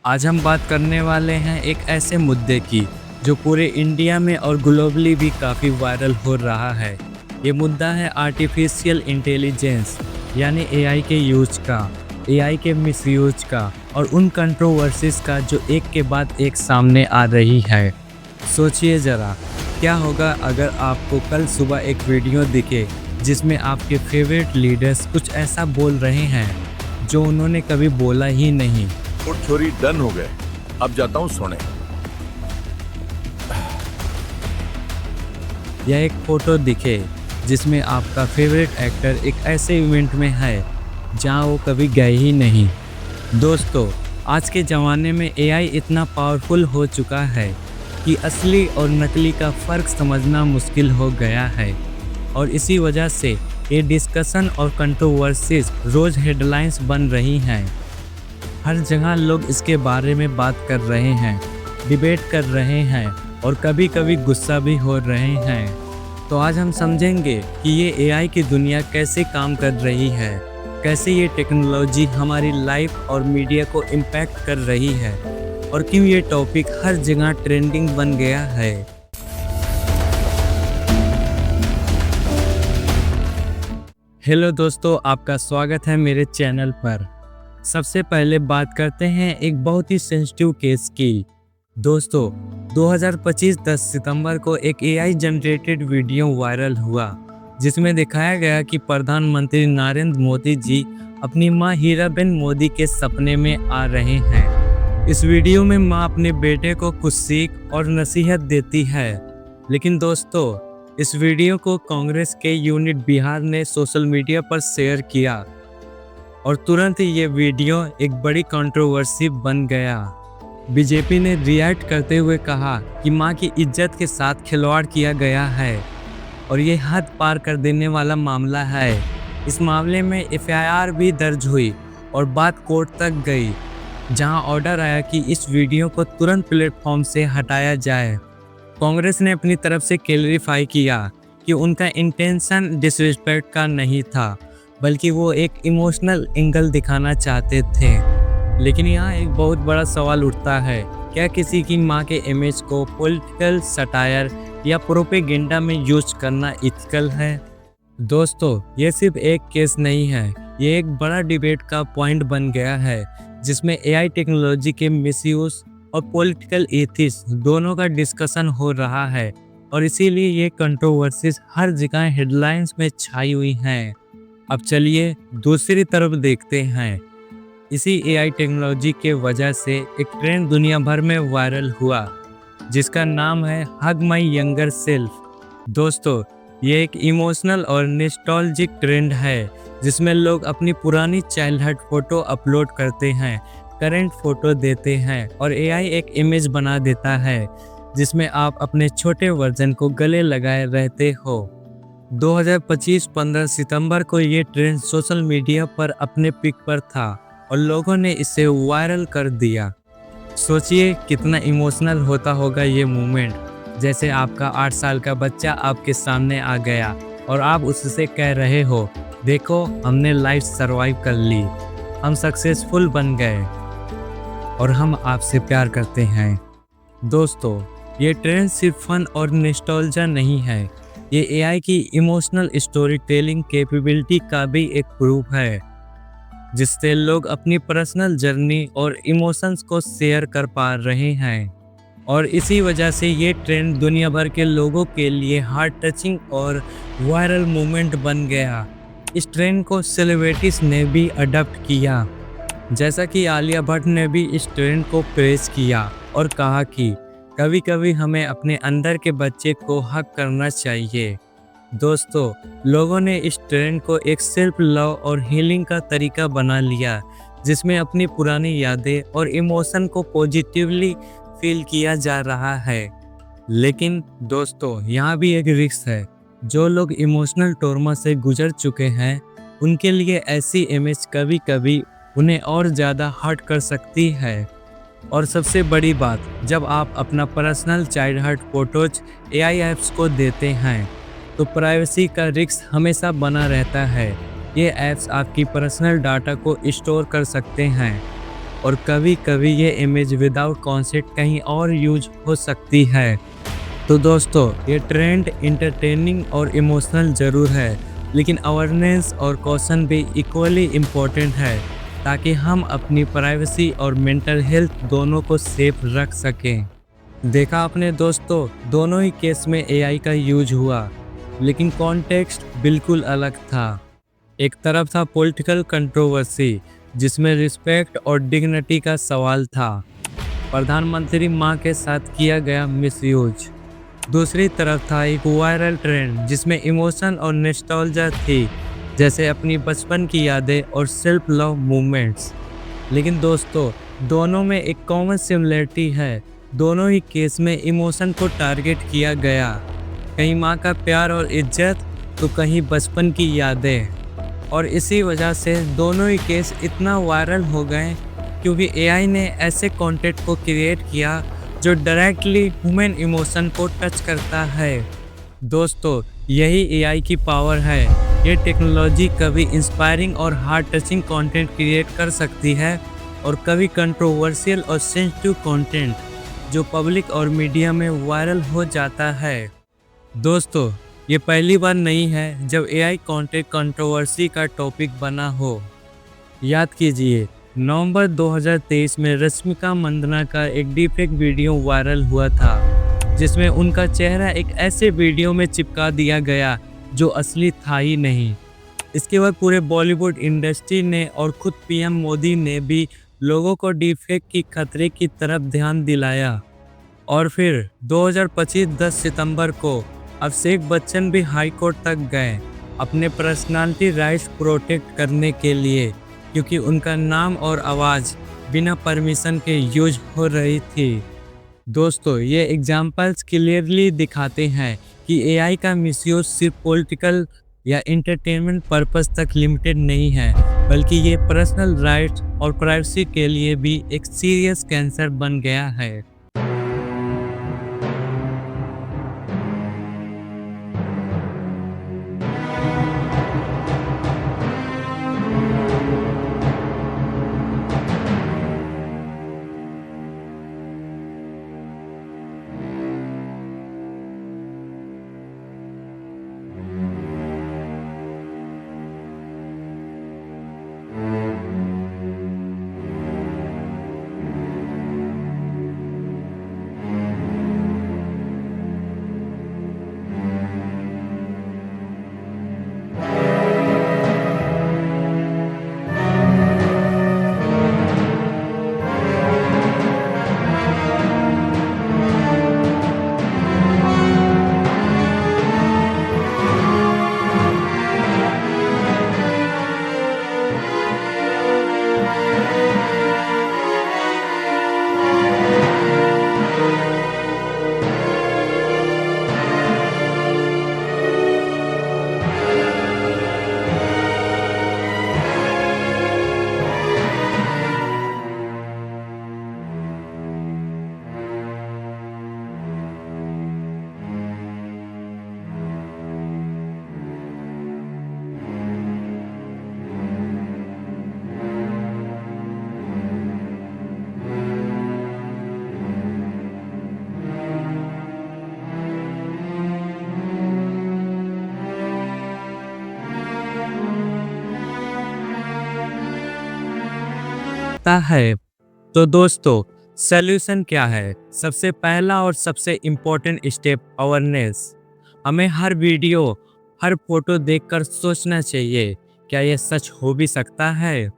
आज हम बात करने वाले हैं एक ऐसे मुद्दे की जो पूरे इंडिया में और ग्लोबली भी काफ़ी वायरल हो रहा है। ये मुद्दा है आर्टिफिशियल इंटेलिजेंस यानी एआई के यूज का, एआई के मिसयूज का और उन कंट्रोवर्सीज का जो एक के बाद एक सामने आ रही है। सोचिए ज़रा, क्या होगा अगर आपको कल सुबह एक वीडियो दिखे जिसमें आपके फेवरेट लीडर्स कुछ ऐसा बोल रहे हैं जो उन्होंने कभी बोला ही नहीं। और छोरी डन हो गए, अब जाता हूँ सोने। या एक फोटो दिखे जिसमें आपका फेवरेट एक्टर एक ऐसे इवेंट में है जहां वो कभी गए ही नहीं। दोस्तों, आज के ज़माने में एआई इतना पावरफुल हो चुका है कि असली और नकली का फ़र्क समझना मुश्किल हो गया है और इसी वजह से ये डिस्कशन और कंट्रोवर्सीज रोज़ हेडलाइंस बन रही हैं। हर जगह लोग इसके बारे में बात कर रहे हैं, डिबेट कर रहे हैं और कभी कभी गुस्सा भी हो रहे हैं। तो आज हम समझेंगे कि ये एआई की दुनिया कैसे काम कर रही है, कैसे ये टेक्नोलॉजी हमारी लाइफ और मीडिया को इम्पैक्ट कर रही है और क्यों ये टॉपिक हर जगह ट्रेंडिंग बन गया है। हेलो दोस्तों, आपका स्वागत है मेरे चैनल पर। सबसे पहले बात करते हैं एक बहुत ही सेंसिटिव केस की। दोस्तों, 2025 10 सितंबर को एक एआई जनरेटेड वीडियो वायरल हुआ जिसमें दिखाया गया कि प्रधानमंत्री नरेंद्र मोदी जी अपनी मां हीराबेन मोदी के सपने में आ रहे हैं। इस वीडियो में मां अपने बेटे को कुछ सीख और नसीहत देती है। लेकिन दोस्तों, इस वीडियो को कांग्रेस के यूनिट बिहार ने सोशल मीडिया पर शेयर किया और तुरंत ये वीडियो एक बड़ी कंट्रोवर्सी बन गया। बीजेपी ने रिएक्ट करते हुए कहा कि मां की इज्जत के साथ खिलवाड़ किया गया है और ये हद पार कर देने वाला मामला है। इस मामले में एफआईआर भी दर्ज हुई और बात कोर्ट तक गई, जहां ऑर्डर आया कि इस वीडियो को तुरंत प्लेटफॉर्म से हटाया जाए। कांग्रेस ने अपनी तरफ से क्लैरिफाई किया कि उनका इंटेंशन डिसरिस्पेक्ट का नहीं था, बल्कि वो एक इमोशनल एंगल दिखाना चाहते थे। लेकिन यहाँ एक बहुत बड़ा सवाल उठता है, क्या किसी की मां के इमेज को पॉलिटिकल सटायर या प्रोपेगेंडा में यूज करना इथिकल है? दोस्तों, ये सिर्फ एक केस नहीं है, ये एक बड़ा डिबेट का पॉइंट बन गया है जिसमें एआई टेक्नोलॉजी के मिसयूज और पॉलिटिकल एथिक्स दोनों का डिस्कशन हो रहा है और इसीलिए ये कंट्रोवर्सीज हर जगह हेडलाइंस में छाई हुई हैं। अब चलिए दूसरी तरफ देखते हैं। इसी एआई टेक्नोलॉजी के वजह से एक ट्रेंड दुनिया भर में वायरल हुआ जिसका नाम है हग माई यंगर सेल्फ। दोस्तों, ये एक इमोशनल और नॉस्टैल्जिक ट्रेंड है जिसमें लोग अपनी पुरानी चाइल्डहुड फोटो अपलोड करते हैं, करंट फोटो देते हैं और एआई एक इमेज बना देता है जिसमें आप अपने छोटे वर्जन को गले लगाए रहते हो। 2025 15 सितंबर को ये ट्रेंड सोशल मीडिया पर अपने पीक पर था और लोगों ने इसे वायरल कर दिया। सोचिए कितना इमोशनल होता होगा ये मोमेंट, जैसे आपका 8 साल का बच्चा आपके सामने आ गया और आप उससे कह रहे हो, देखो हमने लाइफ सरवाइव कर ली, हम सक्सेसफुल बन गए और हम आपसे प्यार करते हैं। दोस्तों, ये ट्रेंड सिर्फ फन और नॉस्टैल्जिया नहीं है, ये एआई की इमोशनल स्टोरी टेलिंग कैपेबिलिटी का भी एक प्रूफ है जिससे लोग अपनी पर्सनल जर्नी और इमोशंस को शेयर कर पा रहे हैं और इसी वजह से ये ट्रेंड दुनिया भर के लोगों के लिए हार्ट टचिंग और वायरल मूवमेंट बन गया। इस ट्रेंड को सेलिब्रिटीज ने भी अडॉप्ट किया, जैसा कि आलिया भट्ट ने भी इस ट्रेंड को प्रेज किया और कहा कि कभी कभी हमें अपने अंदर के बच्चे को हग करना चाहिए। दोस्तों, लोगों ने इस ट्रेंड को एक सेल्फ लव और हीलिंग का तरीका बना लिया जिसमें अपनी पुरानी यादें और इमोशन को पॉजिटिवली फील किया जा रहा है। लेकिन दोस्तों, यहाँ भी एक रिस्क है। जो लोग इमोशनल ट्रॉमा से गुजर चुके हैं उनके लिए ऐसी इमेज कभी कभी उन्हें और ज़्यादा हर्ट कर सकती है। और सबसे बड़ी बात, जब आप अपना personal childhood photos AI apps को देते हैं तो प्राइवेसी का रिस्क हमेशा बना रहता है। ये ऐप्स आपकी पर्सनल डाटा को स्टोर कर सकते हैं और कभी कभी ये इमेज विदाउट कॉन्सेप्ट कहीं और यूज हो सकती है। तो दोस्तों, ये ट्रेंड इंटरटेनिंग और इमोशनल ज़रूर है, लेकिन अवेयरनेस और कॉशन भी इक्वली इम्पोर्टेंट है, ताकि हम अपनी प्राइवेसी और मेंटल हेल्थ दोनों को सेफ रख सकें। देखा आपने दोस्तों, दोनों ही केस में एआई का यूज हुआ, लेकिन कॉन्टेक्स्ट बिल्कुल अलग था। एक तरफ था पॉलिटिकल कंट्रोवर्सी, जिसमें रिस्पेक्ट और डिग्निटी का सवाल था, प्रधानमंत्री मां के साथ किया गया मिसयूज। दूसरी तरफ था एक वायरल ट्रेंड, जिसमें इमोशन और नॉस्टैल्जिया थी, जैसे अपनी बचपन की यादें और सेल्फ लव मूवमेंट्स। लेकिन दोस्तों, दोनों में एक कॉमन सिमिलरिटी है, दोनों ही केस में इमोशन को टारगेट किया गया, कहीं माँ का प्यार और इज्जत, तो कहीं बचपन की यादें। और इसी वजह से दोनों ही केस इतना वायरल हो गए, क्योंकि एआई ने ऐसे कंटेंट को क्रिएट किया जो डायरेक्टली ह्यूमन इमोशन को टच करता है। दोस्तों, यही एआई की पावर है। ये टेक्नोलॉजी कभी इंस्पायरिंग और हार्ट टचिंग कंटेंट क्रिएट कर सकती है, और कभी कंट्रोवर्शियल और सेंसिटिव कंटेंट जो पब्लिक और मीडिया में वायरल हो जाता है। दोस्तों, ये पहली बार नहीं है जब एआई कंटेंट कंट्रोवर्सी का टॉपिक बना हो। याद कीजिए, नवंबर 2023 में रश्मिका मंदाना का एक डीपफेक वीडियो वायरल हुआ था, जिसमें उनका चेहरा एक ऐसे वीडियो में चिपका दिया गया जो असली था ही नहीं। इसके बाद पूरे बॉलीवुड इंडस्ट्री ने और खुद पीएम मोदी ने भी लोगों को डीपफेक की खतरे की तरफ ध्यान दिलाया। और फिर 2025 10 सितंबर को अभिषेक बच्चन भी हाई कोर्ट तक गए अपने पर्सनालिटी राइट्स प्रोटेक्ट करने के लिए, क्योंकि उनका नाम और आवाज़ बिना परमिशन के यूज हो रही थी। दोस्तों, ये एग्जाम्पल्स क्लियरली दिखाते हैं कि एआई का मिसयूज सिर्फ पॉलिटिकल या एंटरटेनमेंट पर्पस तक लिमिटेड नहीं है, बल्कि ये पर्सनल राइट्स और प्राइवेसी के लिए भी एक सीरियस कैंसर बन गया है। है। तो दोस्तों, सॉल्यूशन क्या है? सबसे पहला और सबसे इम्पोर्टेंट स्टेप अवेयरनेस। हमें हर वीडियो, हर फोटो देखकर सोचना चाहिए, क्या यह सच हो भी सकता है?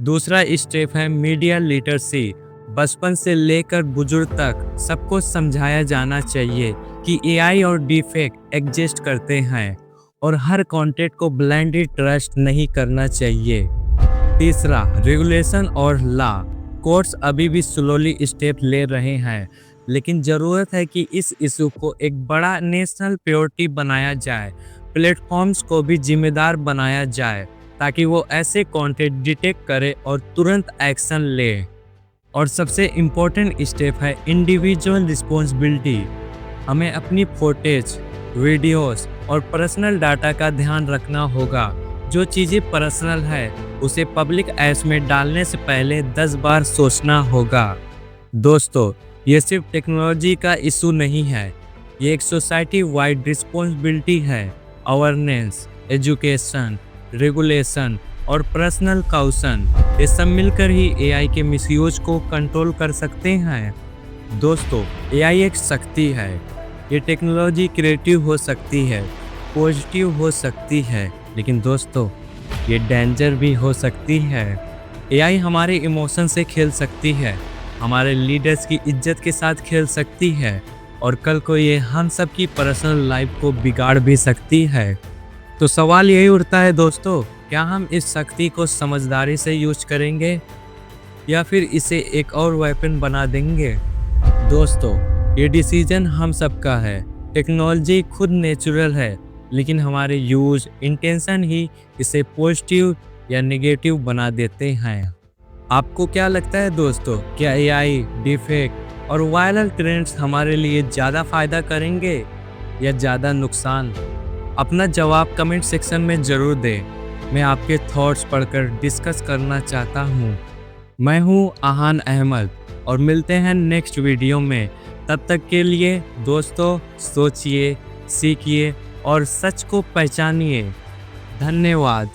दूसरा स्टेप है मीडिया लिटरेसी। बचपन से लेकर बुजुर्ग तक सबको समझाया जाना चाहिए कि एआई और डीफेक एग्जिस्ट करते हैं, और हर कंटेंट को ब्लाइंडली ट्रस्ट नहीं करना चाहिए। तीसरा, रेगुलेशन और लॉ। कोर्ट्स अभी भी स्लोली स्टेप ले रहे हैं, लेकिन ज़रूरत है कि इस इशू को एक बड़ा नेशनल प्रायोरिटी बनाया जाए। प्लेटफॉर्म्स को भी जिम्मेदार बनाया जाए, ताकि वो ऐसे कंटेंट डिटेक्ट करे और तुरंत एक्शन ले। और सबसे इम्पोर्टेंट स्टेप है इंडिविजुअल रिस्पॉन्सिबिलिटी। हमें अपनी फुटेज, वीडियोस और पर्सनल डाटा का ध्यान रखना होगा, जो चीज़ें पर्सनल है उसे पब्लिक ऐप्स में डालने से पहले 10 बार सोचना होगा। दोस्तों, ये सिर्फ टेक्नोलॉजी का इशू नहीं है, ये एक सोसाइटी वाइड रिस्पॉन्सिबिलिटी है। अवेयरनेस, एजुकेशन, रेगुलेशन और पर्सनल काउशन, ये सब मिलकर ही एआई के मिसयूज को कंट्रोल कर सकते हैं। दोस्तों, एआई एक शक्ति है। ये टेक्नोलॉजी क्रिएटिव हो सकती है, पॉजिटिव हो सकती है, लेकिन दोस्तों ये डेंजर भी हो सकती है। एआई हमारे इमोशन से खेल सकती है, हमारे लीडर्स की इज्जत के साथ खेल सकती है और कल को ये हम सब की पर्सनल लाइफ को बिगाड़ भी सकती है। तो सवाल यही उठता है दोस्तों, क्या हम इस शक्ति को समझदारी से यूज करेंगे या फिर इसे एक और वेपन बना देंगे? दोस्तों, ये डिसीजन हम सबका है। टेक्नोलॉजी खुद नेचुरल है, लेकिन हमारे यूज इंटेंशन ही इसे पॉजिटिव या नेगेटिव बना देते हैं। आपको क्या लगता है दोस्तों, क्या एआई, डिफेक्ट और वायरल ट्रेंड्स हमारे लिए ज़्यादा फायदा करेंगे या ज़्यादा नुकसान? अपना जवाब कमेंट सेक्शन में ज़रूर दें। मैं आपके थॉट्स पढ़कर डिस्कस करना चाहता हूँ। मैं हूँ आहान अहमद और मिलते हैं नेक्स्ट वीडियो में। तब तक के लिए दोस्तों, सोचिए, सीखिए और सच को पहचानिए। धन्यवाद।